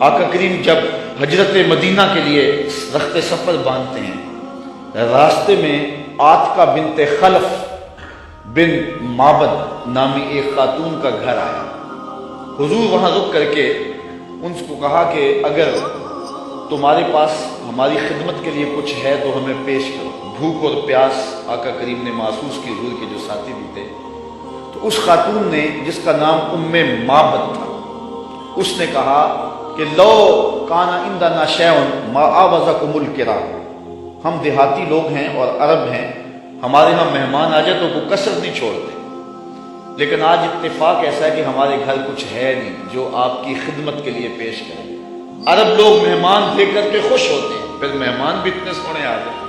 آقا کریم جب ہجرت مدینہ کے لیے رخت سفر باندھتے ہیں، راستے میں عاتقہ بنت خلف بن معبد نامی ایک خاتون کا گھر آیا۔ حضور وہاں رک کر کے ان کو کہا کہ اگر تمہارے پاس ہماری خدمت کے لیے کچھ ہے تو ہمیں پیش کرو۔ بھوک اور پیاس آقا کریم نے محسوس کی، حضور کے جو ساتھی بھی تھے۔ تو اس خاتون نے جس کا نام معبد تھا، اس نے کہا کہ لو کان عندنا شیء ما آوزکم الکرام، ہم دیہاتی لوگ ہیں اور عرب ہیں، ہمارے ہاں مہمان آ جائے تو وہ کثرت نہیں چھوڑتے، لیکن آج اتفاق ایسا ہے کہ ہمارے گھر کچھ ہے نہیں جو آپ کی خدمت کے لیے پیش کریں۔ عرب لوگ مہمان دے کر کے خوش ہوتے ہیں، پھر مہمان بھی اتنے سونے آ گئے،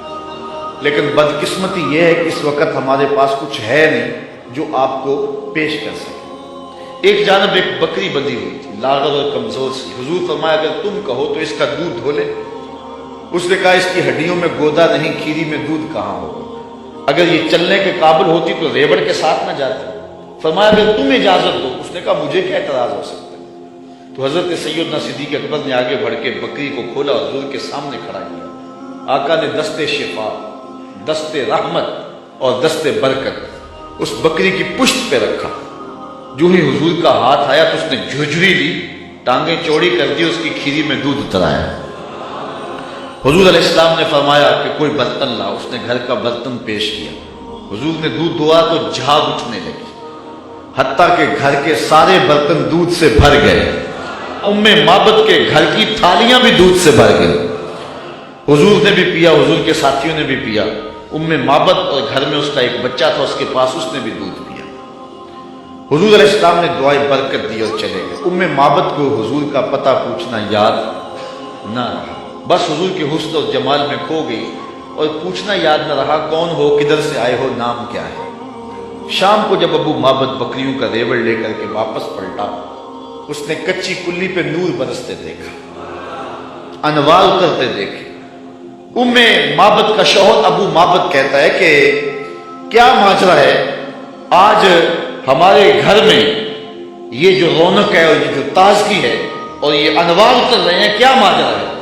لیکن بدقسمتی یہ ہے کہ اس وقت ہمارے پاس کچھ ہے نہیں جو آپ کو پیش کر سکے۔ ایک جانب ایک بکری بندھی ہوئی تھی، لاغر اور کمزور سی۔ حضور فرمایا اگر تم کہو تو اس کا دودھ دھو لے۔ اس نے کہا اس کی ہڈیوں میں گودا نہیں، کھیری میں دودھ کہاں ہوگا؟ اگر یہ چلنے کے قابل ہوتی تو ریوڑ کے ساتھ نہ جاتی۔ فرمایا اگر تم اجازت دو۔ اس نے کہا مجھے کیا اعتراض ہو سکتا ہے؟ تو حضرت سیدنا صدیق اکبر نے آگے بڑھ کے بکری کو کھولا اور حضور کے سامنے کھڑا کیا۔ آقا نے دست شفا، دست رحمت اور دست برکت اس بکری کی پشت پہ رکھا۔ جو ہی حضور کا ہاتھ آیا تو اس نے جھجری لی، ٹانگیں چوڑی کر دی، اس کی کھیری میں دودھ اترایا۔ حضور علیہ السلام نے فرمایا کہ کوئی برتن لا۔ اس نے گھر کا برتن پیش کیا۔ حضور نے دودھ دھوا تو جھاگ اٹھنے لگی، حتیٰ کہ گھر کے سارے برتن دودھ سے بھر گئے۔ معبد کے گھر کی تھالیاں بھی دودھ سے بھر گئی۔ حضور نے بھی پیا، حضور کے ساتھیوں نے بھی پیا۔ معبد اور گھر میں اس کا ایک بچہ تھا، اس کے پاس، اس نے بھی دودھ پیا۔ حضور علیہ السلام نے دعائے برکت دی اور چلے گئے۔ معبد کو حضور کا پتہ پوچھنا یاد نہ رہا، بس حضور کے حسن اور جمال میں کھو گئی، اور پوچھنا یاد نہ رہا کون ہو، کدھر سے آئے ہو، نام کیا ہے۔ شام کو جب معبد بکریوں کا ریوڑ لے کر کے واپس پلٹا، اس نے کچی کلی پہ نور برستے دیکھا، انوار اترتے دیکھے۔ معبد کا شوہر معبد کہتا ہے کہ کیا ماجرا ہے، آج ہمارے گھر میں یہ جو رونق ہے اور یہ جو تازگی ہے اور یہ انوار اتر رہے ہیں، کیا ماجرا ہے؟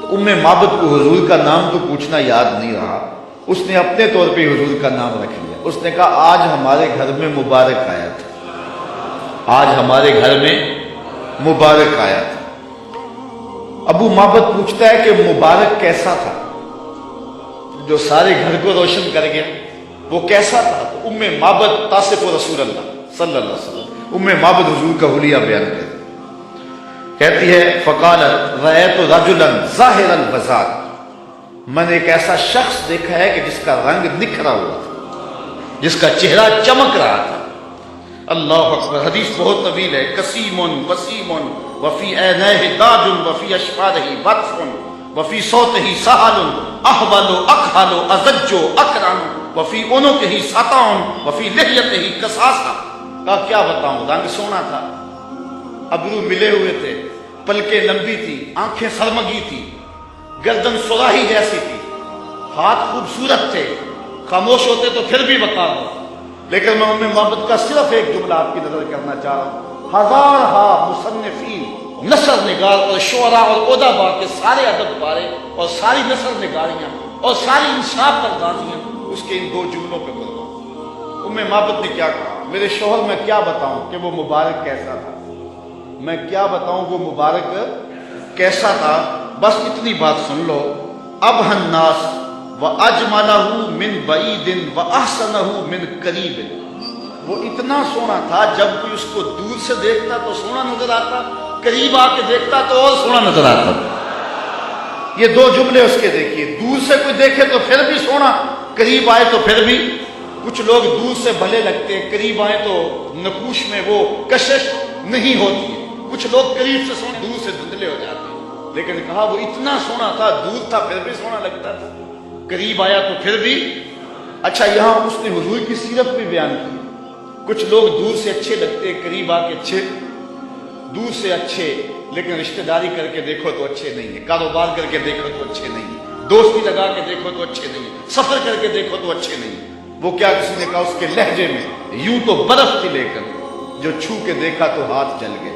تو معبد کو حضور کا نام تو پوچھنا یاد نہیں رہا، اس نے اپنے طور پہ حضور کا نام رکھ لیا۔ اس نے کہا آج ہمارے گھر میں مبارک آیا تھا، آج ہمارے گھر میں مبارک آیا تھا۔ معبد پوچھتا ہے کہ مبارک کیسا تھا جو سارے گھر کو روشن کر گیا؟ وہ کیسا تھا؟ تو معبد تاصف رسول اللہ صلی اللہ علیہ وسلم، معبد حضور کا حلیہ بیان کرتی کہتی ہے فقالت رأیت رجلا ظاہر البزاق، میں نے ایک ایسا شخص دیکھا ہے کہ جس کا رنگ نکھرا ہوا تھا، جس کا چہرہ چمک رہا تھا۔ اللہ اکبر۔ حدیث بہت طویل ہے۔ قسیم وسیم وفی عینیہ تاج وفی اشفارہ بطف وفی صوتہ سہل احول اکحل ازج اکرم وفی عنقہ سطع وفی لحیتہ قصاصہ۔ کہا کیا بتاؤں، رنگ سونا تھا، ابرو ملے ہوئے تھے، پلکیں لمبی تھی، آنکھیں سرمگی تھی، گردن سراہی جیسی تھی، ہاتھ خوبصورت تھے، خاموش ہوتے تو پھر بھی بتا دو، لیکن میں معبد کا صرف ایک جملہ آپ کی نظر کرنا چاہ رہا ہوں۔ ہزارہا مصنفین، نثر نگار اور شعراء اور ادبا کے سارے ادب پارے اور ساری نثر نگاریاں اور ساری انصاف پردازیاں اس کے ان دو جملوں پہ قربان۔ معبد نے کیا کہا، میرے شوہر میں کیا بتاؤں کہ وہ مبارک کیسا تھا، میں کیا بتاؤں وہ مبارک کیسا تھا، بس اتنی بات سن لو۔ ابہى الناس وَأَجْمَلَهُ مِنْ بَعِيدٍ وَأَحْسَنَهُ مِنْ قَرِيبٍ، وہ اتنا سونا تھا جب کوئی اس کو دور سے دیکھتا تو سونا نظر آتا، قریب آ کے دیکھتا تو اور سونا نظر آتا۔ یہ دو جملے اس کے دیکھیے، دور سے کوئی دیکھے تو پھر بھی سونا، قریب آئے تو پھر بھی۔ کچھ لوگ دور سے بھلے لگتے ہیں، قریب آئے تو نقوش میں وہ کشش نہیں ہوتی ہے۔ کچھ لوگ قریب سے سونے، دور سے دھندلے ہو جاتے ہیں، لیکن کہا وہ اتنا سونا تھا، دور تھا پھر بھی سونا لگتا تھا، قریب آیا تو پھر بھی۔ اچھا یہاں اس نے حضور کی سیرت بھی بیان کی۔ کچھ لوگ دور سے اچھے لگتے ہیں، قریب آ کے اچھے، دور سے اچھے لیکن رشتہ داری کر کے دیکھو تو اچھے نہیں ہیں، کاروبار کر کے دیکھو تو اچھے نہیں ہیں، دوستی لگا کے دیکھو تو اچھے نہیں ہیں، سفر کر کے دیکھو تو اچھے نہیں ہیں۔ وہ کیا کسی نے کہا اس کے لہجے میں یوں تو برف تھی، لیکن جو چھو کے دیکھا تو ہاتھ جل گئے۔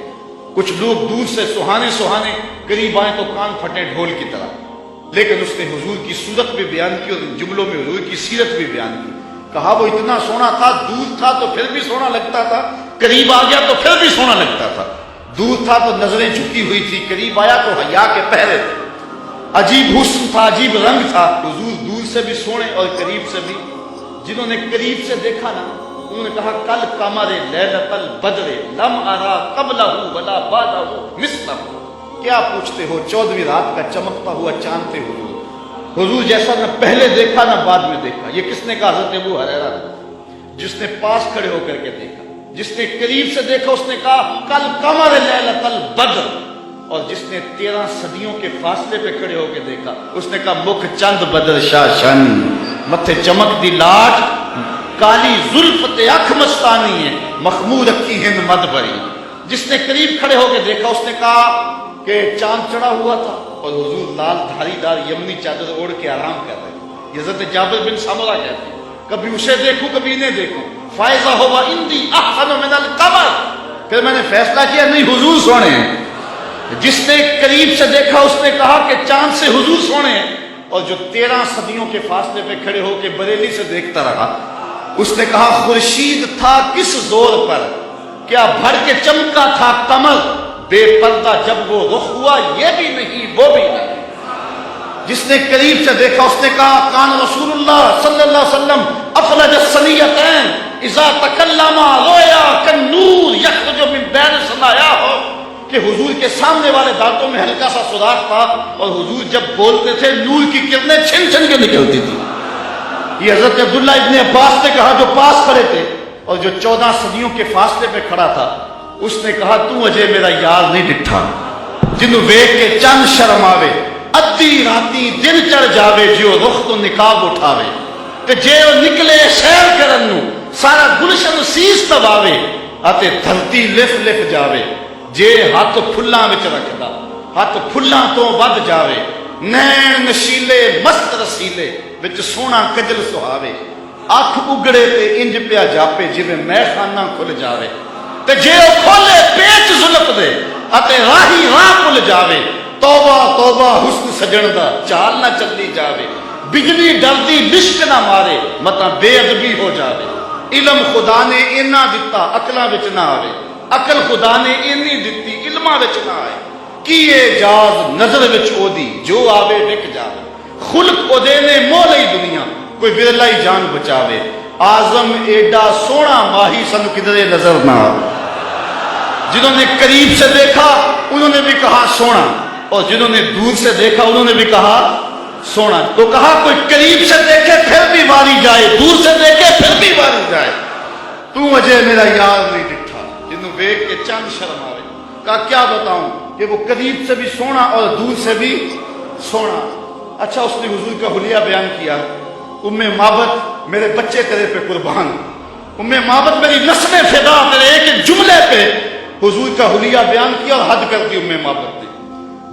کچھ لوگ دور سے سہانے سہانے قریب آئیں تو کان پھٹے ڈھول کی طرح، لیکن اس نے حضور کی صورت بھی بیان کی اور جملوں میں حضور کی سیرت بھی بیان کی. کہا وہ اتنا سونا تھا، دور تھا تو پھر بھی سونا لگتا تھا، قریب آ گیا تو پھر بھی سونا لگتا تھا. دور تھا تو نظریں جھکی ہوئی تھی، قریب آیا تو حیا کے پہرے تھے. عجیب حسن تھا، عجیب رنگ تھا. حضور دور سے بھی سونے اور قریب سے بھی. جنہوں نے قریب سے دیکھا نا انہوں نے کہا کل قمر لیلۃ البدر لم ارا قبلہ ولا بعدہ مثلہ. کیا پوچھتے ہو 14ویں رات کا چمکتا ہوا چاند تھے حضور. حضور جیسا نہ پہلے دیکھا نہ بعد میں دیکھا. یہ کس نے کہا؟ حضرت ابو ہریرہ نے. جس نے پاس کھڑے ہو کر کے دیکھا، جس نے قریب سے دیکھا اس نے کہا کل قمر لیلۃ البدر. اور جس نے 13 صدیوں کے فاصلے پہ کھڑے ہو کے دیکھا اس نے کہا مکھ چند بدر شاشن، متھے چمک دی لاٹ، کالی زلف تے اکھ مستانی ہے، مخمور اکھی ہند مد بری. جس نے قریب کھڑے ہو کے دیکھا اس نے کہا کہ چاند چڑھا ہوا تھا اور حضور لال دھاری دار یمنی چادر اوڑھ کے آرام کر رہے. یہ حضرت جابر بن سمرہ کہتے ہیں کبھی اسے دیکھوں کبھی انہیں دیکھوں، فائزہ ہوا اندی احسن من القمر. پھر میں نے فیصلہ کیا نہیں حضور سونے ہیں. جس نے قریب سے دیکھا اس نے کہا کہ چاند سے حضور سونے ہیں. اور جو 13 صدیوں کے فاصلے پہ کھڑے ہو کے بریلی سے دیکھتا رہا اس نے کہا خورشید تھا کس زور پر، کیا بھر کے چمکا تھا قمر، بے پردہ جب وہ رخ ہوا یہ بھی نہیں وہ بھی نہیں. جس نے قریب سے دیکھا اس نے کہا کان رسول اللہ صلی اللہ علیہ وسلم افلج الثنیتین اذا تکلم رویا کالنور یخرج من بین ثنایاہ. کہ حضور کے سامنے والے دانتوں میں ہلکا سا سوراخ تھا اور حضور جب بولتے تھے نور کی کرنیں چھن چھن کے نکلتی تھی. یہ حضرت عبداللہ ابن عباس نے کہا جو پاس کھڑے تھے اور جو 14 صدیوں کے فاصلے پہ کھڑا تھا اس نے کہا تو اجے میرا یار نہیں ڈٹھا جنوں ویکھ کے چند شرم آوے، ادھی راتی دن چڑھ جاوے جیو رخ تو نقاب اٹھاوے. کہ جے وہ نکلے سیر کرن نو سارا گلشن سیس تواوے اتے دھرتی لف لف جاوے. جے ہاتھ پھلاں وچ رکھدا ہاتھ پھلاں تو ود جاوے. نین نشیلے مست رسیلے وچ سونا کجل سہاوے. اکھ اگڑے تے انج پیا جاپے جویں میں خانہ کھل جاوے. تے جے او کھولے پیچ زلف دے اتے راہی راہ کھل جاوے. توبہ توبہ حسن سجن دا چال نہ چلی جاوے. بجلی ڈردی لشک نہ مارے متا بے ادبی ہو جاوے. علم خدا نے اینا دتا عقلاں وچ نہ آوے، عقل خدا نے اینی دتی علماں وچ نہ آئے. کیے جاز نظر وچ او دی جو آوے وک جاوے. خلق او دے نے مو لئی دنیا کوئی ورلا ہی جان بچاوے. آزم ایڈا سونا ماہی سن کدرے نظر نہ آوے. جنہوں نے قریب سے دیکھا انہوں نے بھی کہا سونا اور جنہوں نے دور سے دیکھا انہوں نے بھی کہا سونا. تو کہا کوئی قریب سے دیکھے پھر بھی واری جائے، دور سے دیکھے پھر بھی واری جائے. تو اجے میرا یار نہیں ڈٹھا جنہوں ویکھ کے چند شرم آوے. کہا کیا بتاؤں کہ وہ قریب سے بھی سونا اور دور سے بھی سونا. اچھا اس نے حضور کا حلیہ بیان کیا. ام معبد میرے بچے تیرے پہ قربان، ام معبد میری نسلیں فدا تیرے ایک ایک جملے پہ حضور کا حلیہ بیان کیا اور حد کر دی ام معبد نے.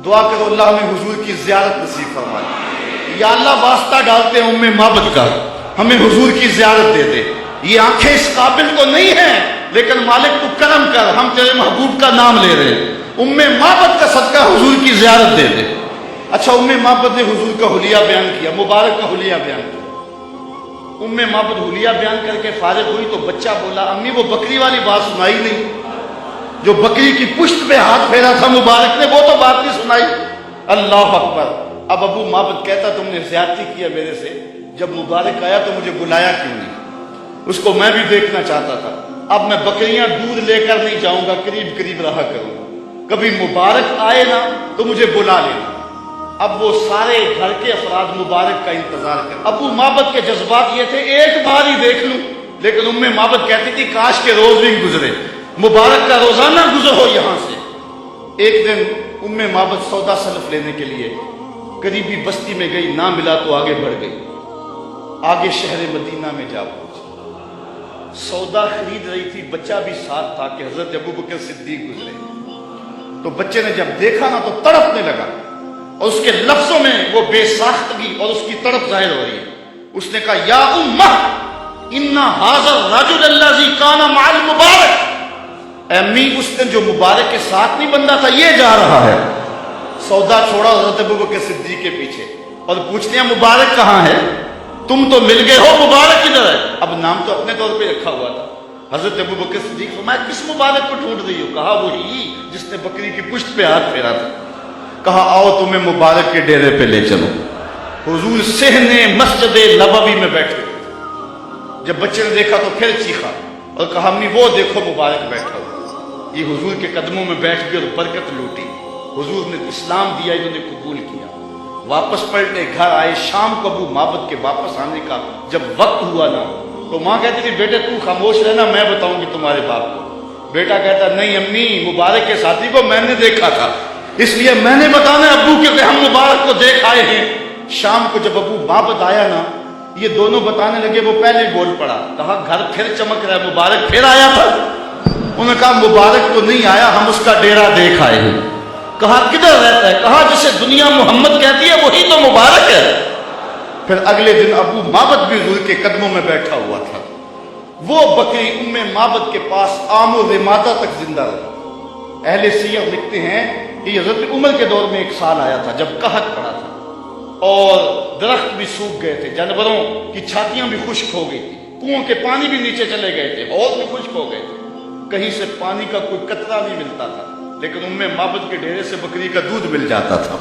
دعا کرو اللہ نے حضور کی زیارت نصیب فرمائے. یا اللہ واسطہ ڈالتے ہیں ام معبد کا ہمیں حضور کی زیارت دے دے. یہ آنکھیں اس قابل تو نہیں ہیں لیکن مالک تو کرم کر، ہم تیرے محبوب کا نام لے رہے ہیں. ام معبد کا صدقہ حضور کی زیارت دے دے. اچھا ام معبد نے حضور کا حلیہ بیان کیا، مبارک کا حلیہ بیان کیا. ام معبد حلیہ بیان کر کے فارغ ہوئی تو بچہ بولا امی وہ بکری والی بات سنائی نہیں، جو بکری کی پشت پہ ہاتھ پھیرا تھا مبارک نے وہ تو بات نہیں سنائی. اللہ اکبر. اب ابو معبد کہتا تم نے زیادتی کیا میرے سے، جب مبارک آیا تو مجھے بلایا کیوں نہیں؟ اس کو میں بھی دیکھنا چاہتا تھا. اب میں بکریاں دودھ لے کر نہیں جاؤں گا، قریب قریب رہا کروں گا. کبھی مبارک آئے نا تو مجھے بلا لینا. اب وہ سارے گھر کے افراد مبارک کا انتظار کر. ابو معبد کے جذبات یہ تھے ایک بار ہی دیکھ لوں، لیکن ام معبد کہتی تھی کاش کے روز بھی گزرے، مبارک کا روزانہ گزر ہو یہاں سے. ایک دن ام معبد سودا سلف لینے کے لیے قریبی بستی میں گئی، نہ ملا تو آگے بڑھ گئی. آگے شہر مدینہ میں جا پہنچی. سودا خرید رہی تھی، بچہ بھی ساتھ تھا کہ حضرت ابو بکر صدیق گزرے. تو بچے نے جب دیکھا نا تو تڑپنے لگا اور اس کے لفظوں میں وہ بے ساختگی اور اس کی تڑپ ظاہر ہو رہی ہے. اس نے کہا یا امہ ان ھذا الرجل الذی کان مع المبارک امی اس دن جو مبارک کے ساتھ نہیں بندہ تھا یہ جا رہا ہے، سودا چھوڑا حضرت ابوبکر صدیق کے پیچھے اور پوچھتے ہیں مبارک کہاں ہے؟ تم تو مل گئے ہو، مبارک کدھر ہے؟ اب نام تو اپنے طور پہ رکھا ہوا تھا۔ حضرت ابوبکر صدیق فرمایا کس مبارک کو ڈھونڈ رہی ہو؟ کہا وہی جس نے بکری کی پشت پہ ہاتھ پھیرا تھا۔ کہا آؤ تمہیں مبارک کے ڈیرے پہ لے چلو۔ حضور صحن مسجد نبوی میں بیٹھے، جب بچے نے دیکھا تو پھر چیخا اور کہا امی وہ دیکھو مبارک بیٹھا ہوا۔ یہ حضور کے قدموں میں بیٹھ گئے اور برکت لوٹی۔ حضور نے اسلام دیا، انہوں نے قبول کیا، واپس پلٹے، گھر آئے۔ شام کو ابو معبد کے واپس آنے کا جب وقت ہوا نا تو ماں کہتی تھی بیٹے تو خاموش رہنا، میں بتاؤں گی تمہارے باپ کو۔ بیٹا کہتا نہیں امی، مبارک کے ساتھی کو میں نے دیکھا تھا اس لیے میں نے بتانا ابو کہ ہم مبارک کو دیکھ آئے ہیں۔ شام کو جب ابو معبد آیا نا یہ دونوں بتانے لگے، وہ پہلے بول پڑا، کہا گھر پھر چمک رہا ہے، مبارک پھر آیا تھا؟ انہوں نے کہا مبارک تو نہیں آیا، ہم اس کا ڈیرا دیکھ آئے ہیں۔ کہا کدھر رہتا ہے؟ کہا جسے دنیا محمد کہتی ہے وہی تو مبارک ہے۔ پھر اگلے دن ابو معبد بھی حضور کے قدموں میں بیٹھا ہوا تھا۔ وہ بکری ام معبد کے پاس عام و رمادہ تک زندہ رہی۔ اہل سیر لکھتے ہیں کہ حضرت عمر کے دور میں ایک سال آیا تھا جب قحط پڑا تھا اور درخت بھی سوکھ گئے تھے، جانوروں کی چھاتیاں بھی خشک ہو گئی تھی، کنووں کے پانی بھی نیچے چلے گئے تھے، حوض بھی خشک ہو گئے تھے، کہیں سے پانی کا کوئی قطرہ نہیں ملتا تھا، لیکن ام معبد کے ڈیرے سے بکری کا دودھ مل جاتا تھا،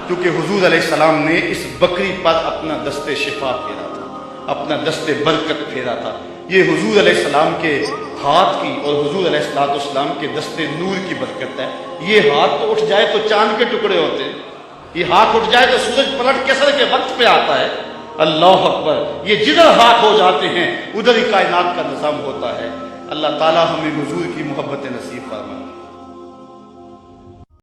کیونکہ حضور علیہ السلام نے اس بکری پر اپنا دست شفا پھیرا تھا، اپنا دست برکت پھیرا تھا۔ یہ حضور علیہ السلام کے ہاتھ کی اور حضور علیہ السلام کے دست نور کی برکت ہے۔ یہ ہاتھ تو اٹھ جائے تو چاند کے ٹکڑے ہوتے ہیں، یہ ہاتھ اٹھ جائے تو سورج پلٹ کسر کے وقت پہ آتا ہے۔ اللہ اکبر، یہ جدھر ہاتھ ہو جاتے ہیں ادھر ہی کائنات کا نظام ہوتا ہے۔ اللہ تعالی ہمیں حضور کی محبت نصیب فرمائے۔